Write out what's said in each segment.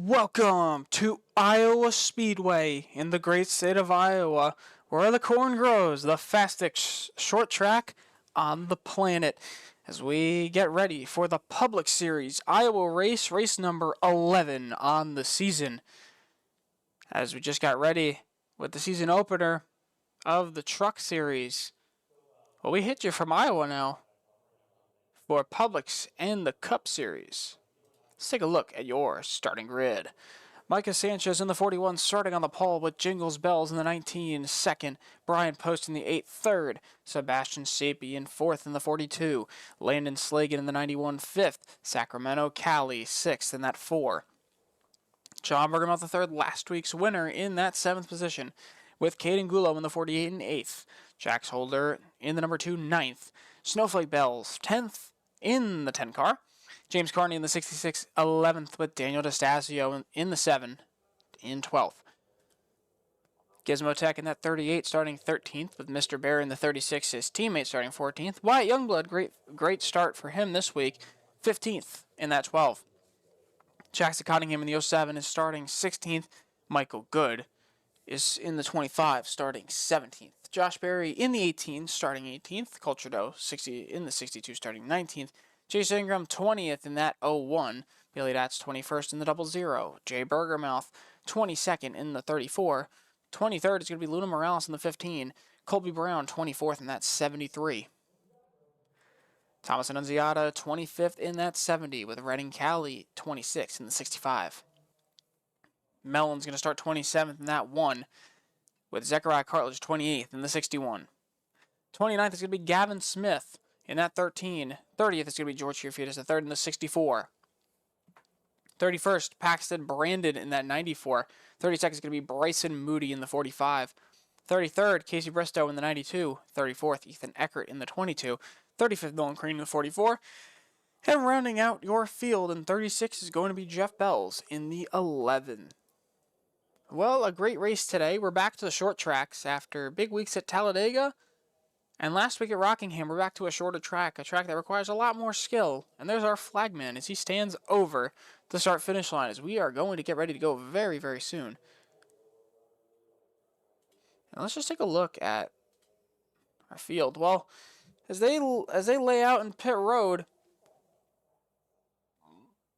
Welcome to Iowa Speedway in the great state of Iowa, where the corn grows, the fastest short track on the planet. As we get ready for the Publix Series Iowa race number 11 on the season. As we just got ready with the season opener of the Truck Series. Well, we hit you from Iowa now for Publix and the Cup Series. Let's take a look at your starting grid. Micah Sanchez in the 41 starting on the pole with Jingles Bells in the 19 second. Brian Post in the 8 third. Sebastian Sapie in 4th in the 42. Landon Slagan in the 91 5th. Sacramento Cali 6th in that 4. John Bergamot III, last week's winner in that 7th position, with Caden Gulo in the 48 and 8th. Jax Holder in the number 2 9th. Snowflake Bells 10th in the 10 car. James Carney in the 66 11th with Daniel DeStasio in the 7 in 12th. Gizmo Tech in that 38 starting 13th with Mr. Bear in the 36, his teammate starting 14th. Wyatt Youngblood, great start for him this week, 15th in that 12. Jackson Cottingham in the 07 is starting 16th. Michael Good is in the 25 starting 17th. Josh Berry in the 18 starting 18th. Culture Doe in the 62 starting 19th. Chase Ingram 20th in that 01. Billy Datz 21st in the 00. Jay Bergermouth 22nd in the 34. 23rd is going to be Luna Morales in the 15. Colby Brown 24th in that 73. Thomas Annunziata 25th in that 70 with Redding Cali 26th in the 65. Mellon's going to start 27th in that 1 with Zechariah Cartledge 28th in the 61. 29th is going to be Gavin Smith in that 13. 30th is going to be George Kierfield the 3rd in the 64. 31st, Paxton Brandon in that 94. 32nd is going to be Bryson Moody in the 45. 33rd, Casey Bristow in the 92. 34th, Ethan Eckert in the 22. 35th, Nolan Crane in the 44. And rounding out your field in 36 is going to be Jeff Bells in the 11. Well, a great race today. We're back to the short tracks after big weeks at Talladega. And last week at Rockingham, we're back to a shorter track, a track that requires a lot more skill. And there's our flagman as he stands over the start-finish line, as we are going to get ready to go very, very soon. And let's just take a look at our field. Well, as they lay out in pit road,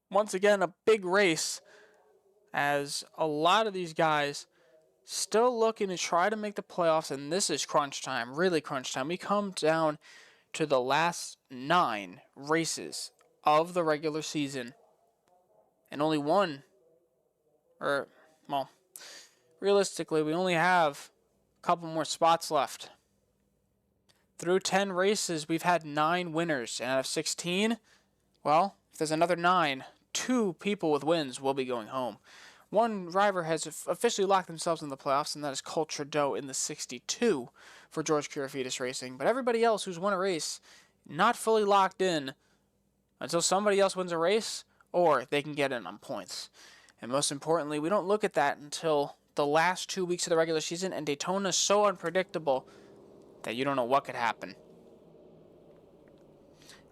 once again, a big race, as a lot of these guys still looking to try to make the playoffs, and this is crunch time, really crunch time. We come down to the last 9 races of the regular season, and only realistically, we only have a couple more spots left. Through 10 races, we've had 9 winners, and out of 16, well, if there's another 9, 2 people with wins will be going home. One driver has officially locked themselves in the playoffs, and that is Culture Doe in the 62 for George Kirifides Racing. But everybody else who's won a race, not fully locked in until somebody else wins a race, or they can get in on points. And most importantly, we don't look at that until the last 2 weeks of the regular season, and Daytona is so unpredictable that you don't know what could happen.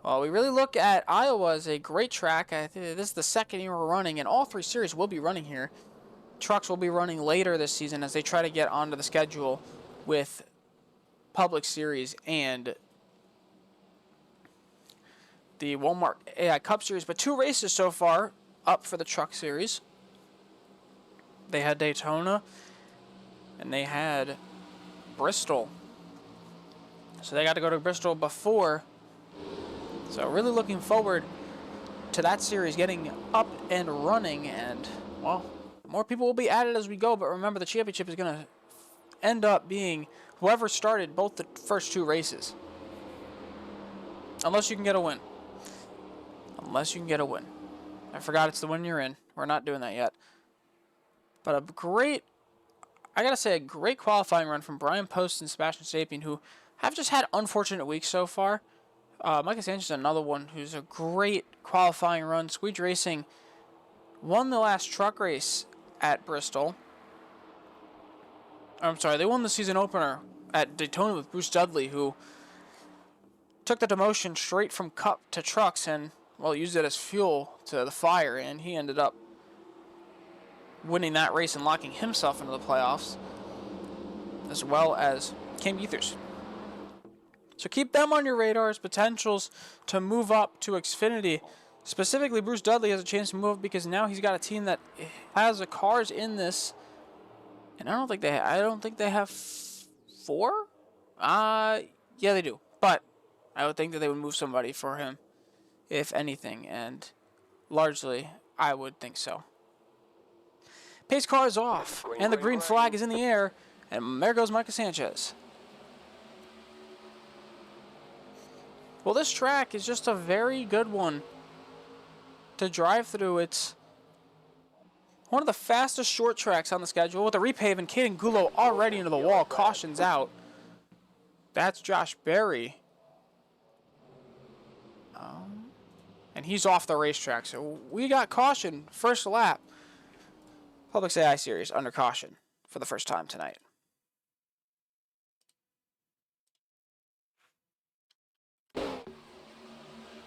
Well, we really look at Iowa as a great track. I think this is the second year we're running, and all 3 series will be running here. Trucks will be running later this season as they try to get onto the schedule with Publix Series and the Walmart AI Cup Series. But 2 races so far up for the Truck Series. They had Daytona, and they had Bristol. So they got to go to Bristol before. So really looking forward to that series getting up and running, and, well, more people will be added as we go, but remember the championship is going to end up being whoever started both the first 2 races. Unless you can get a win. I forgot it's the win you're in. We're not doing that yet. But a great qualifying run from Brian Post and Sebastian Sapien, who have just had unfortunate weeks so far. Micah Sanchez is another one who's a great qualifying run. Squeege Racing won the last truck race at Bristol. They won the season opener at Daytona with Bruce Dudley, who took the demotion straight from Cup to trucks and, well, used it as fuel to the fire, and he ended up winning that race and locking himself into the playoffs, as well as Cam Ethers. So keep them on your radar as potentials to move up to Xfinity. Specifically, Bruce Dudley has a chance to move up because now he's got a team that has the cars in this, and I don't think they have 4. Yeah, they do, but I would think that they would move somebody for him, if anything, and largely I would think so. Pace car is off, and the green flag is in the air, and there goes Micah Sanchez. Well, this track is just a very good one to drive through. It's one of the fastest short tracks on the schedule with a repave, and Caden Gulo already into the wall. Caution's out. That's Josh Berry. And he's off the racetrack. So we got caution first lap. Publix AI Series under caution for the first time tonight.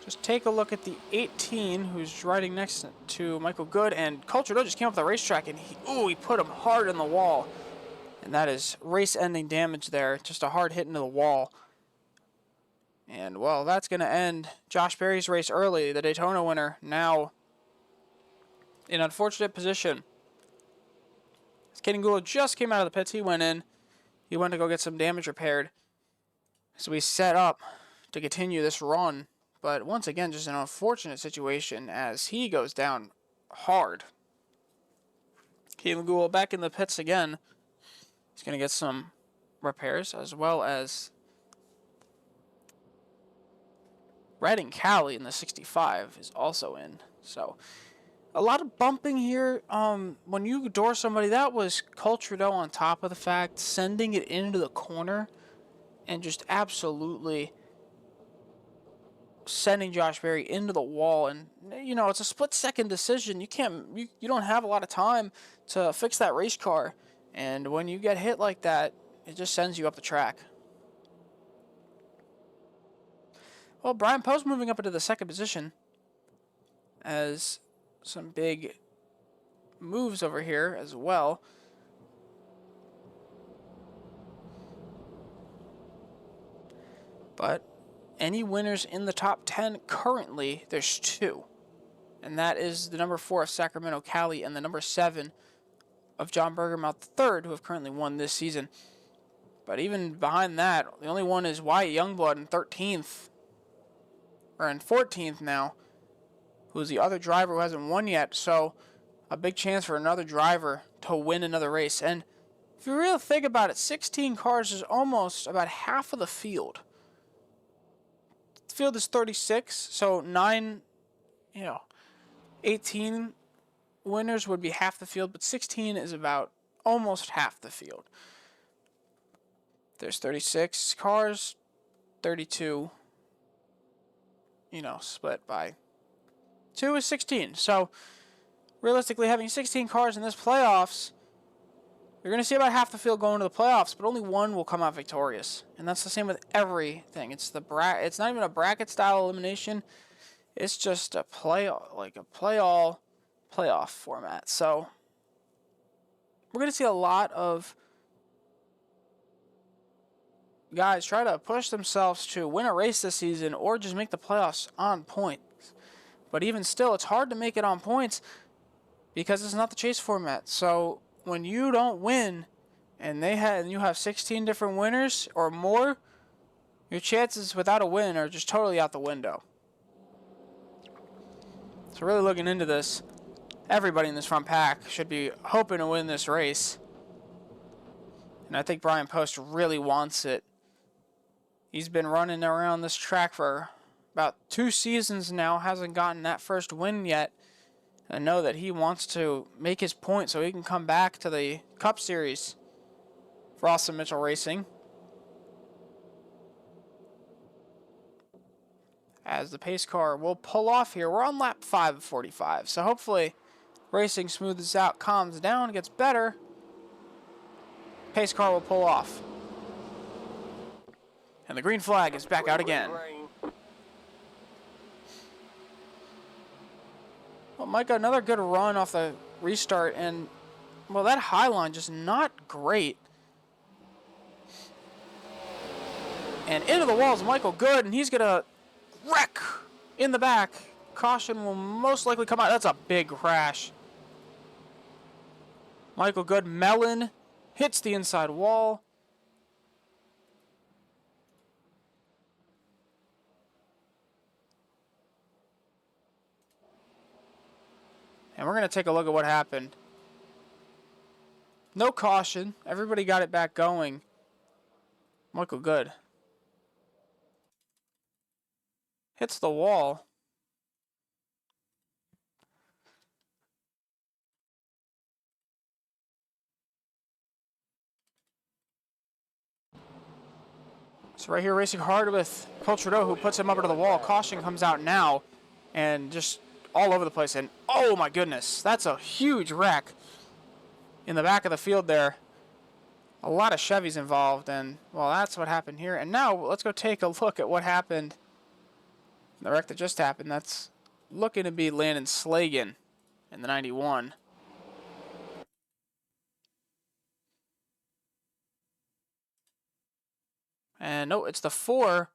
Just take a look at the 18 who's riding next to Michael Good, and Cole Trudeau just came up the racetrack and he put him hard in the wall. And that is race-ending damage there, just a hard hit into the wall. And, well, that's going to end Josh Berry's race early, the Daytona winner, now in unfortunate position. Caden Gulo just came out of the pits. He went in. He went to go get some damage repaired. So we set up to continue this run. But once again, just an unfortunate situation as he goes down hard. Caden Gulo back in the pits again. He's going to get some repairs, as well as Redding Cali in the 65 is also in. So a lot of bumping here. When you door somebody, that was Cole Trudeau on top of the fact, sending it into the corner and just absolutely sending Josh Berry into the wall. And, you know, it's a split-second decision. You don't have a lot of time to fix that race car. And when you get hit like that, it just sends you up the track. Well, Brian Post moving up into the second position as some big moves over here as well. But any winners in the top 10 currently, there's 2. And that is the number 4 of Sacramento Cali and the number 7 of John Bergermouth III, who have currently won this season. But even behind that, the only one is Wyatt Youngblood in 13th, or in 14th now, who's the other driver who hasn't won yet. So a big chance for another driver to win another race. And if you really think about it, 16 cars is almost about half of the field. The field is 36, so 18 winners would be half the field, but 16 is about almost half the field. There's 36 cars, 32, split by 2 is 16. So realistically, having 16 cars in this playoffs, you're going to see about half the field going to the playoffs, but only one will come out victorious. And that's the same with everything. It's not even a bracket style elimination. It's just a playoff format. So we're going to see a lot of guys try to push themselves to win a race this season or just make the playoffs on points. But even still, it's hard to make it on points because it's not the chase format. So when you don't win and you have 16 different winners or more, your chances without a win are just totally out the window. So really looking into this, everybody in this front pack should be hoping to win this race. And I think Brian Post really wants it. He's been running around this track for about 2 seasons now, hasn't gotten that first win yet. I know that he wants to make his point so he can come back to the Cup Series for Austin Mitchell Racing. As the pace car will pull off here. We're on lap 5 of 45, so hopefully racing smooths out, calms down, gets better. Pace car will pull off. And the green flag is back out again. Well, Micah, another good run off the restart, and Well, that high line just not great. And into the walls, Michael Good, and he's going to wreck in the back. Caution will most likely come out. That's a big crash. Michael Good, melon, hits the inside wall. And we're going to take a look at what happened. No caution. Everybody got it back going. Michael Good hits the wall. So right here, racing hard with Paul Trudeau, who puts him up into the wall. Caution comes out now, and just all over the place. And oh my goodness, that's a huge wreck in the back of the field there. A lot of Chevys involved, and well, that's what happened here. And now let's go take a look at what happened. The wreck that just happened. That's looking to be Landon Slagan in the 91. And no, it's the 4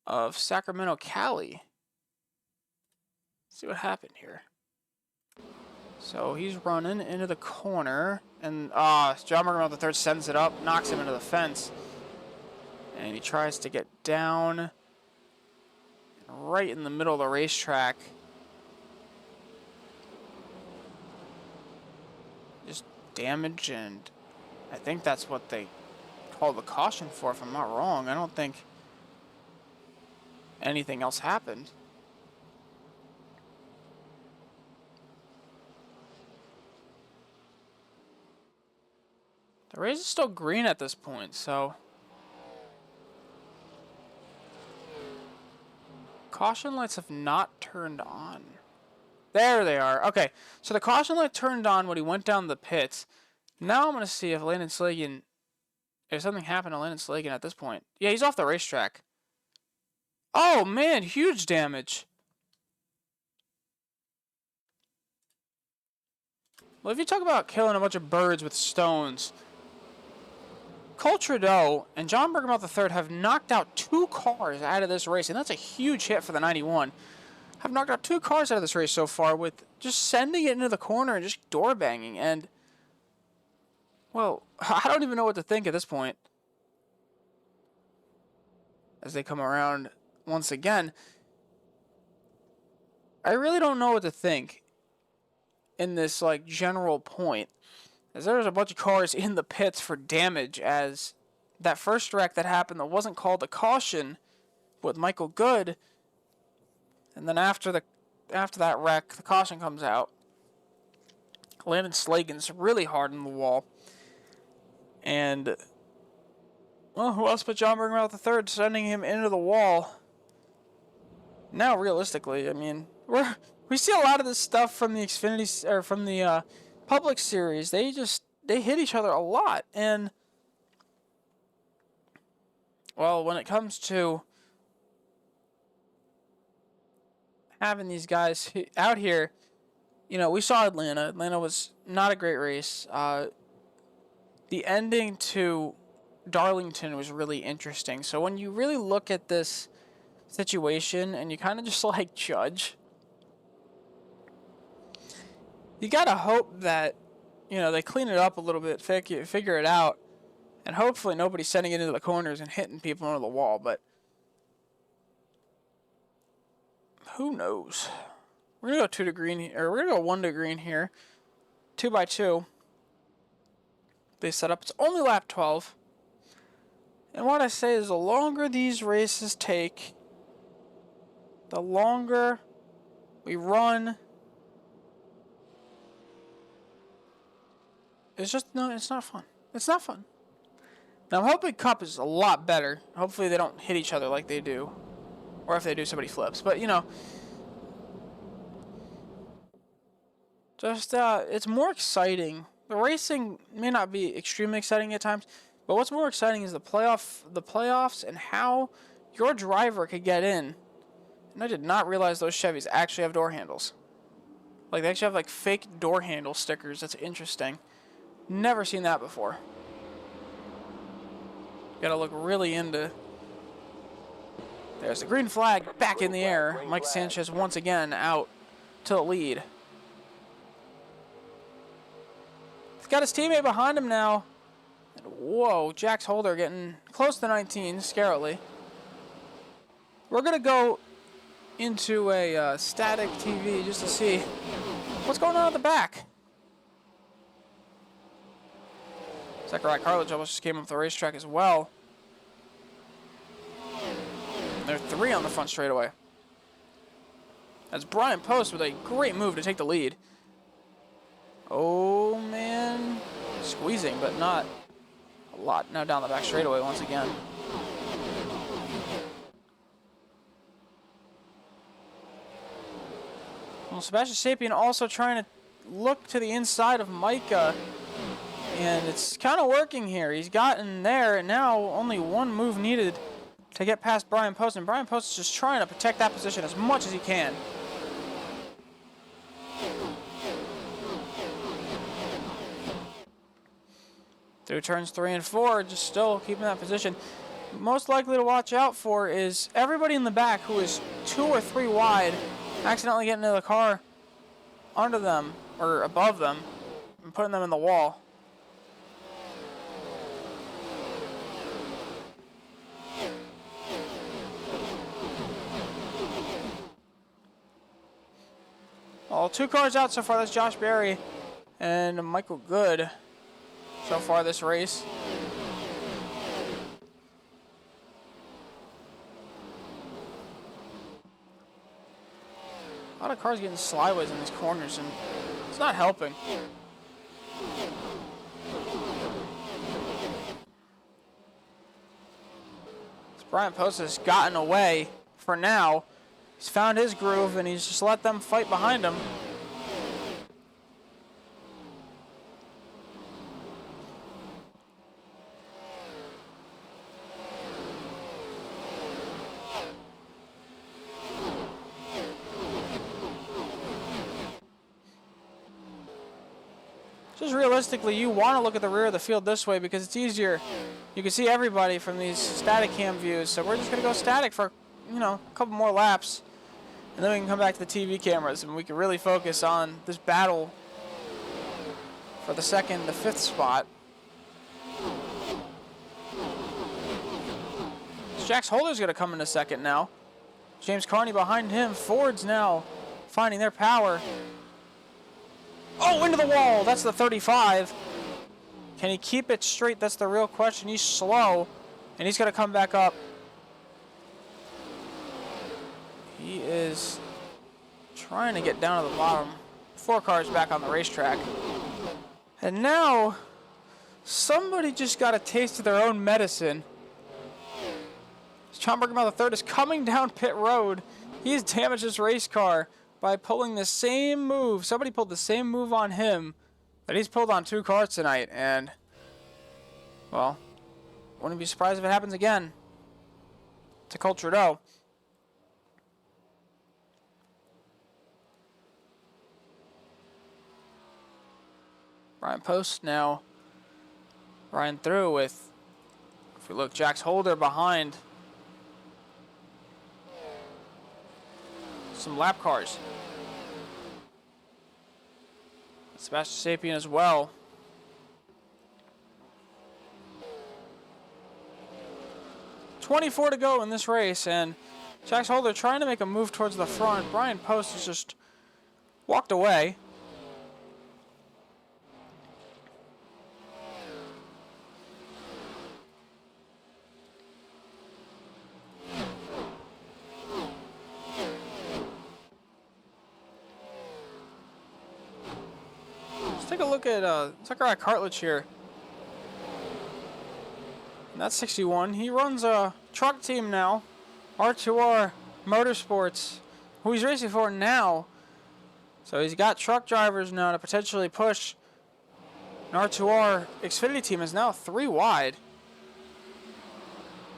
of Sacramento Cali. Let's see what happened here. So he's running into the corner, and John Morgan III sends it up, knocks him into the fence, and he tries to get down right in the middle of the racetrack. Just damage, and I think that's what they called the caution for, if I'm not wrong. I don't think anything else happened. The race is still green at this point, so caution lights have not turned on. There they are. Okay, so the caution light turned on when he went down the pits. Now I'm going to see if Landon Slagan, if something happened to Landon Slagan at this point. Yeah, he's off the racetrack. Oh, man, huge damage. Well, if you talk about killing a bunch of birds with stones, Cole Trudeau and John Bergamot III have knocked out 2 cars out of this race, and that's a huge hit for the 91. Have knocked out 2 cars out of this race so far with just sending it into the corner and just door banging. And, well, I don't even know what to think at this point. As they come around once again, I really don't know what to think in this, like, general point. As there's a bunch of cars in the pits for damage, as that first wreck that happened that wasn't called a caution with Michael Good, and then after that wreck, the caution comes out. Landon Slagan's really hard on the wall. And, well, who else but John Bergamot III sending him into the wall? Now, realistically, I mean, we see a lot of this stuff from the Xfinity, or from the Publix series. They hit each other a lot. And, well, when it comes to having these guys out here, you know, we saw Atlanta. Atlanta was not a great race. The ending to Darlington was really interesting. So when you really look at this situation and you kind of just like judge, you gotta hope that, you know, they clean it up a little bit, figure it out, and hopefully nobody's sending it into the corners and hitting people into the wall. But who knows? We're gonna go 2 to green, or we're gonna go 1 to green here, 2x2. They set up. It's only lap 12. And what I say is, the longer these races take, the longer we run. It's just, no, it's not fun. It's not fun. Now, I'm hoping Cup is a lot better. Hopefully they don't hit each other like they do. Or if they do, somebody flips. But, you know, just, it's more exciting. The racing may not be extremely exciting at times, but what's more exciting is the playoffs, and how your driver could get in. And I did not realize those Chevys actually have door handles. Like, they actually have, like, fake door handle stickers. That's interesting. Never seen that before. Gotta look really into... There's the green flag back in the air. Mike Sanchez once again out to the lead. He's got his teammate behind him now. And whoa, Jax Holder getting close to 19, scarily. We're going to go into a static TV just to see what's going on at the back. Zachariah Cartlidge almost just came up the racetrack as well. There are 3 on the front straightaway. That's Brian Post with a great move to take the lead. Oh, man. Squeezing, but not a lot. Now down the back straightaway once again. Well, Sebastian Sapien also trying to look to the inside of Micah. And it's kind of working here. He's gotten there, and now only one move needed to get past Brian Post. And Brian Post is just trying to protect that position as much as he can. Through turns 3 and 4, just still keeping that position. Most likely to watch out for is everybody in the back who is 2 or 3 wide, accidentally getting into the car under them or above them and putting them in the wall. All 2 cars out so far. That's Josh Berry and Michael Good so far this race. A lot of cars getting slideways in these corners, and it's not helping. Brian Post has gotten away for now. He's found his groove, and he's just let them fight behind him. Just realistically, you want to look at the rear of the field this way because it's easier. You can see everybody from these static cam views. So we're just going to go static for, a couple more laps. And then we can come back to the TV cameras and we can really focus on this battle for the 2nd to 5th spot. Jax Holder's going to come into 2nd now. James Carney behind him. Ford's now finding their power. Oh, into the wall. That's the 35. Can he keep it straight? That's the real question. He's slow, and he's going to come back up. He is trying to get down to the bottom. 4 cars back on the racetrack. And now, somebody just got a taste of their own medicine. John Bergman III is coming down pit road. He's damaged his race car by pulling the same move. Somebody pulled the same move on him that he's pulled on 2 cars tonight. And, well, wouldn't be surprised if it happens again to Cole Trudeau. Brian Post now riding through with, if we look, Jax Holder behind some lap cars. Sebastian Sapien as well. .24 to go in this race, and Jax Holder trying to make a move towards the front. Brian Post has just walked away. Take a look at Zachariah Cartlidge here. And that's 61. He runs a truck team now, R2R Motorsports, who he's racing for now. So he's got truck drivers now to potentially push. An R2R Xfinity team is now 3 wide.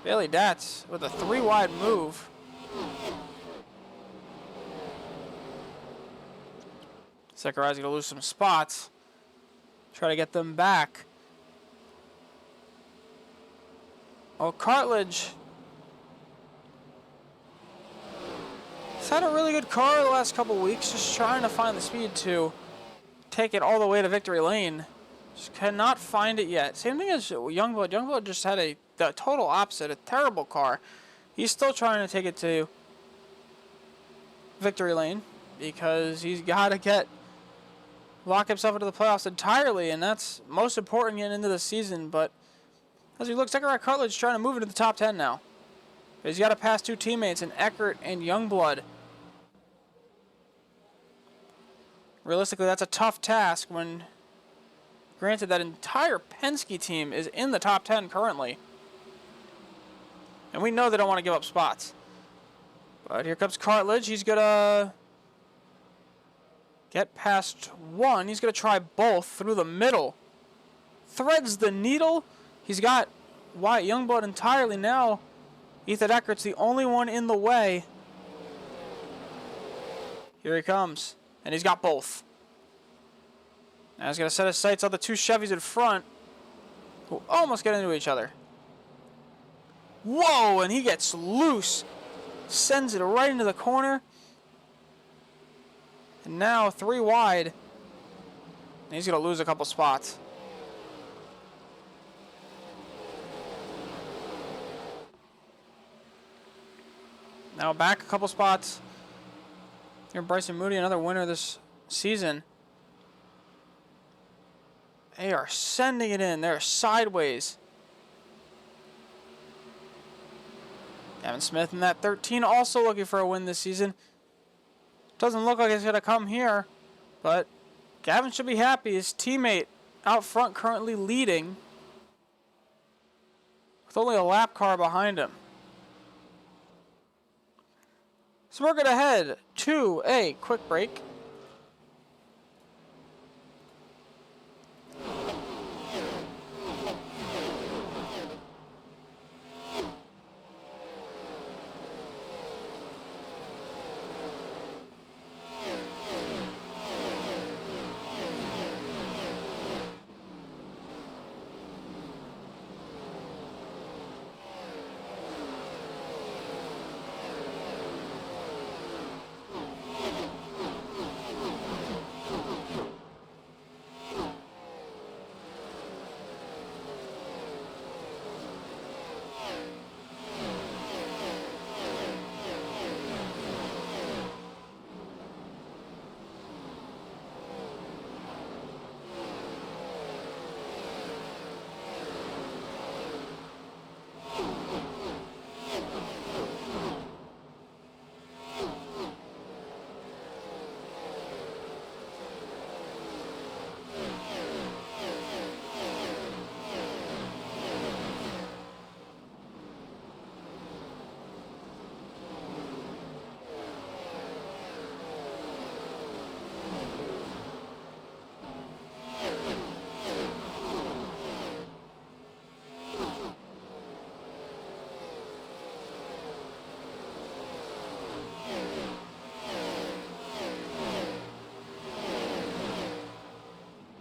Bailey Datz with a 3 wide move. Sakurai's going to lose some spots. Try to get them back. Oh, Cartledge. He's had a really good car the last couple weeks, just trying to find the speed to take it all the way to victory lane. Just cannot find it yet. Same thing as Youngblood. Youngblood just had the total opposite, a terrible car. He's still trying to take it to victory lane because he's got to lock himself into the playoffs entirely, and that's most important getting into the season. But as we look, Sakurai Cartledge trying to move into the top 10 now. But he's got to pass two teammates in Eckert and Youngblood. Realistically, that's a tough task when, granted, that entire Penske team is in the top 10 currently. And we know they don't want to give up spots. But here comes Cartledge. He's going to get past one. He's going to try both through the middle. Threads the needle. He's got Wyatt Youngblood entirely now. Ethan Eckert's the only one in the way. Here he comes. And he's got both. Now he's going to set his sights on the two Chevys in front, who almost get into each other. Whoa, and he gets loose. Sends it right into the corner. And now 3 wide. And he's going to lose a couple spots. Now back a couple spots. Here, Bryson Moody, another winner this season. They are sending it in. They're sideways. Gavin Smith in that 13 also looking for a win this season. Doesn't look like it's going to come here, but Gavin should be happy. His teammate out front currently leading with only a lap car behind him. So we're going to head to a quick break.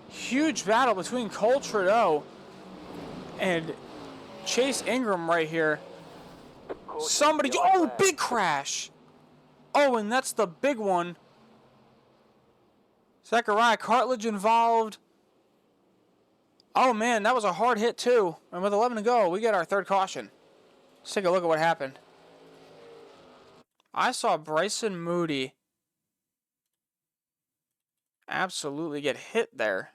Huge battle between Cole Trudeau and Chase Ingram right here. Somebody, oh, big crash. Oh, and that's the big one. Sakurai Cartledge involved. Oh man, that was a hard hit too. And with 11 to go, we get our third caution. Let's take a look at what happened. I saw Bryson Moody absolutely get hit there.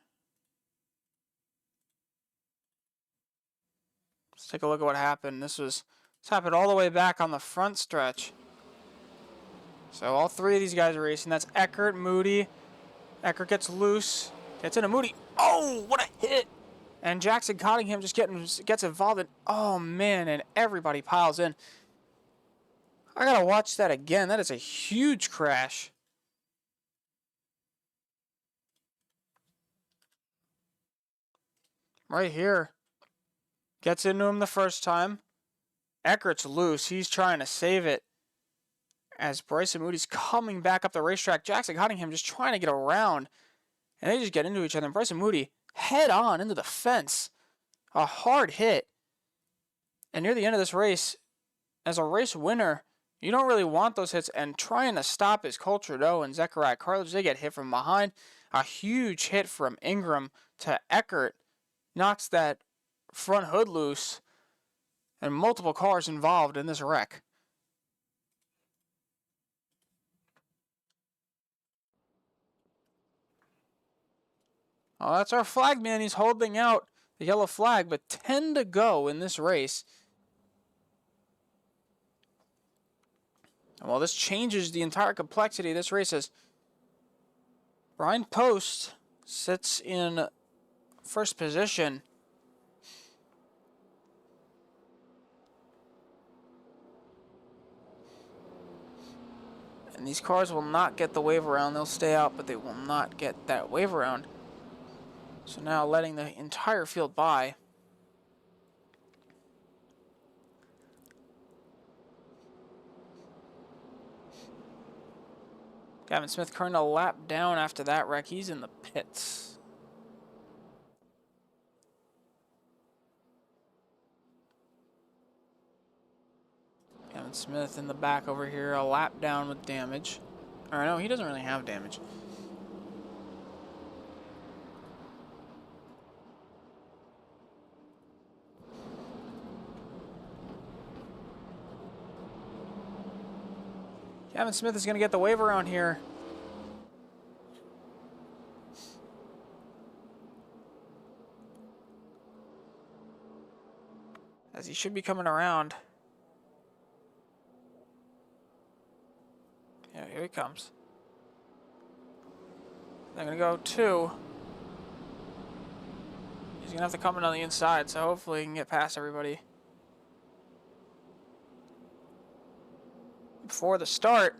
Let's take a look at what happened. This happened all the way back on the front stretch. So all three of these guys are racing. That's Eckert, Moody. Eckert gets loose. Gets into Moody. Oh, what a hit! And Jackson Cottingham just gets involved in, oh man, and everybody piles in. I gotta watch that again. That is a huge crash. Right here. Gets into him the first time. Eckert's loose. He's trying to save it. as Bryson Moody's coming back up the racetrack. Jackson Cunningham just trying to get around, and they just get into each other. And Bryson Moody head on into the fence. A hard hit. And near the end of this race, as a race winner, you don't really want those hits. And trying to stop is Cole Trudeau and Zechariah Cartlidge. They get hit from behind. A huge hit from Ingram to Eckert knocks that front hood loose. And multiple cars involved in this wreck. Oh, that's our flag man. He's holding out the yellow flag, but 10 to go in this race. And while this changes the entire complexity of this race, as Brian Post sits in first position. And these cars will not get the wave around. They'll stay out, but they will not get that wave around. So now letting the entire field by. Gavin Smith currently a lap down after that wreck. He's in the pits. Gavin Smith in the back over here, a lap down with damage. Or no, he doesn't really have damage. Gavin Smith is going to get the wave around here. As he should be coming around. Yeah, here he comes. They're going to go 2. He's going to have to come in on the inside, so hopefully he can get past everybody. Before the start,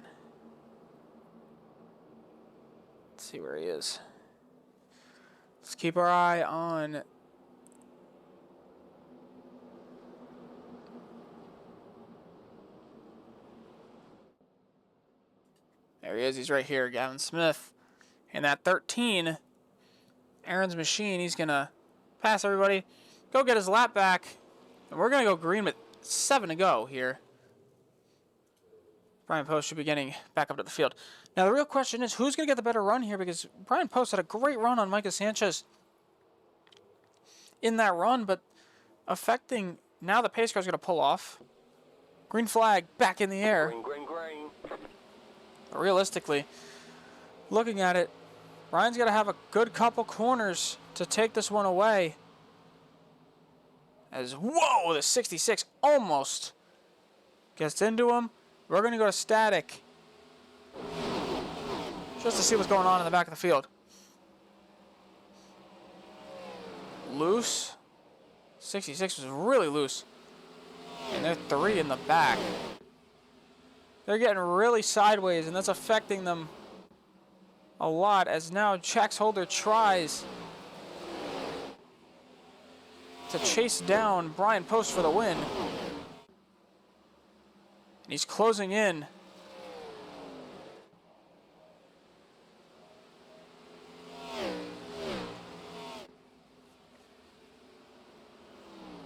let's see where he is. Let's keep our eye on there he is. He's right here, Gavin Smith. And that 13, Aaron's machine, he's going to pass everybody, go get his lap back, and we're going to go green with 7 to go here. Brian Post should be getting back up to the field. Now, the real question is, who's going to get the better run here? Because Brian Post had a great run on Micah Sanchez in that run, but affecting, now the pace car's going to pull off. Green flag back in the air. Green, green, green. But realistically, looking at it, Brian's got to have a good couple corners to take this one away. As, whoa, the 66 almost gets into him. We're going to go to static just to see what's going on in the back of the field. Loose. 66 was really loose. And they're 3 in the back. They're getting really sideways, and that's affecting them a lot, as now Jax Holder tries to chase down Brian Post for the win. He's closing in.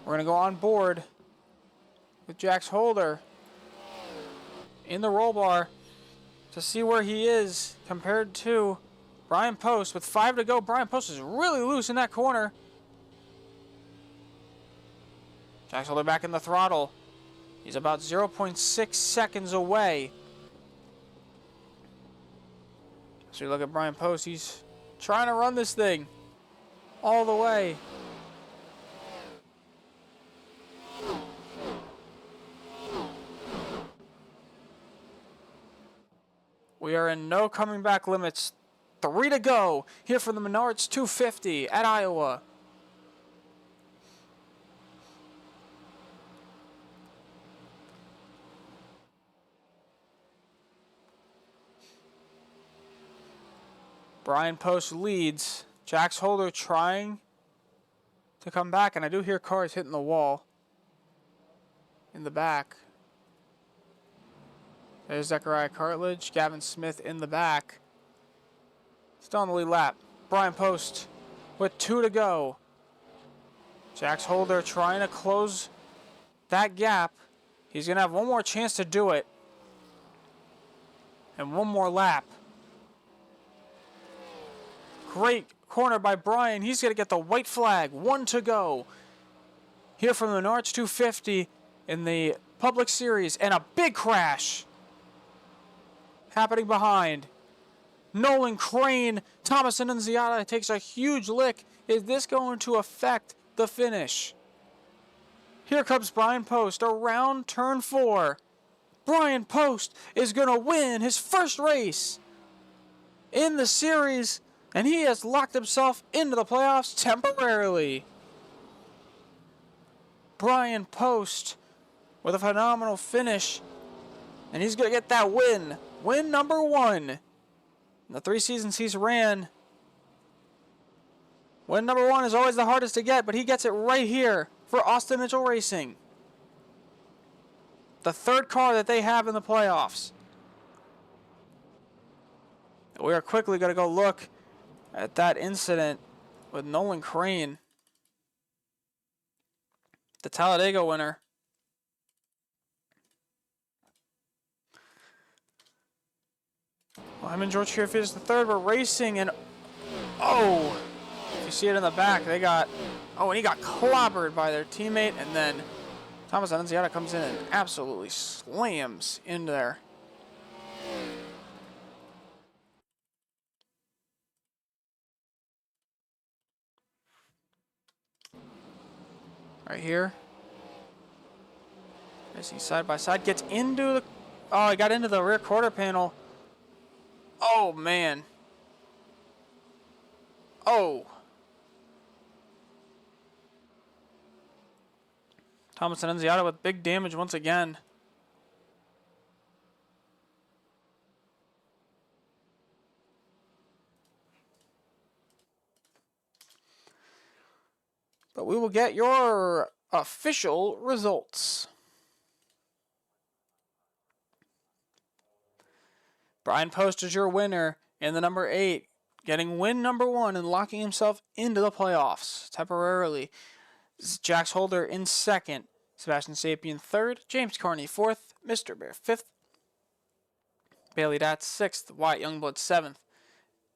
We're going to go on board with Jax Holder in the roll bar to see where he is compared to Brian Post. With 5 to go, Brian Post is really loose in that corner. Jax Holder back in the throttle. He's about 0.6 seconds away. So you look at Brian Post, he's trying to run this thing all the way. We are in no coming back limits. 3 to go here from the Menards 250 at Iowa. Brian Post leads. Jax Holder trying to come back, and I do hear cars hitting the wall in the back. There's Zechariah Cartledge. Gavin Smith in the back. Still on the lead lap. Brian Post with 2 to go. Jax Holder trying to close that gap. He's going to have one more chance to do it. And one more lap. Great corner by Brian. He's going to get the white flag. 1 to go. Here from the Menards 250 in the Publix Series. And a big crash happening behind. Nolan Crane. Thomas Annunziata takes a huge lick. Is this going to affect the finish? Here comes Brian Post around turn 4. Brian Post is going to win his first race in the series, and he has locked himself into the playoffs temporarily. Brian Post with a phenomenal finish, and he's going to get that win. Win number 1. In the 3 seasons he's ran, win number 1 is always the hardest to get, but he gets it right here for Austin Mitchell Racing. The 3rd car that they have in the playoffs. We are quickly going to go look at that incident with Nolan Crane, the Talladega winner. Well, him and George Kierfield is the 3rd. We're racing, and oh, you see it in the back. They got, oh, and he got clobbered by their teammate, and then Thomas Annunziata comes in and absolutely slams into there. Right here. Racing side by side. Gets into the, oh, he got into the rear quarter panel. Oh, man. Oh. Thomas Annunziata with big damage once again. But we will get your official results. Brian Post is your winner in the number 8, getting win number 1 and locking himself into the playoffs temporarily. Jax Holder in 2nd, Sebastian Sapien 3rd, James Carney 4th, Mr. Bear 5th, Bailey Datz 6th, Wyatt Youngblood 7th,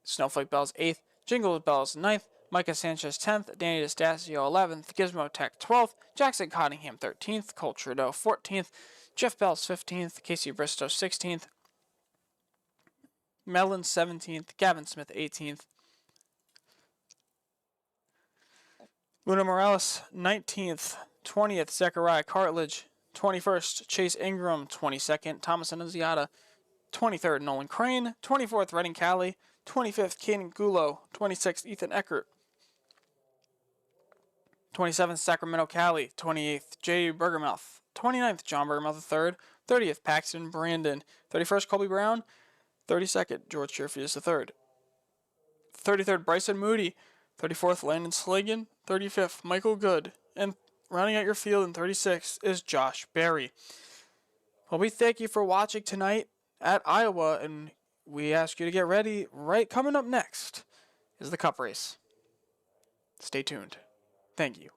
Snowflake Bells 8th, Jingle Bells 9th, Micah Sanchez 10th, Danny DeStasio 11th, Gizmo Tech 12th, Jackson Cottingham 13th, Cole Trudeau 14th, Jeff Bells 15th, Casey Bristow 16th, Mellon 17th, Gavin Smith 18th, Luna Morales 19th, 20th, Zechariah Cartledge 21st, Chase Ingram 22nd, Thomas Annunziata 23rd, Nolan Crane 24th, Redding Cali 25th, Kaden Gulo 26th, Ethan Eckert 27th, Sacramento Cali 28th, Jay Bergermouth 29th, John Bergermouth III 30th, Paxton Brandon 31st, Colby Brown 32nd, George Kierfield III 33rd, Bryson Moody 34th, Landon Slagan 35th, Michael Good, and rounding out your field in 36th is Josh Berry. Well, we thank you for watching tonight at Iowa, and we ask you to get ready. Right coming up next is the Cup race. Stay tuned. Thank you.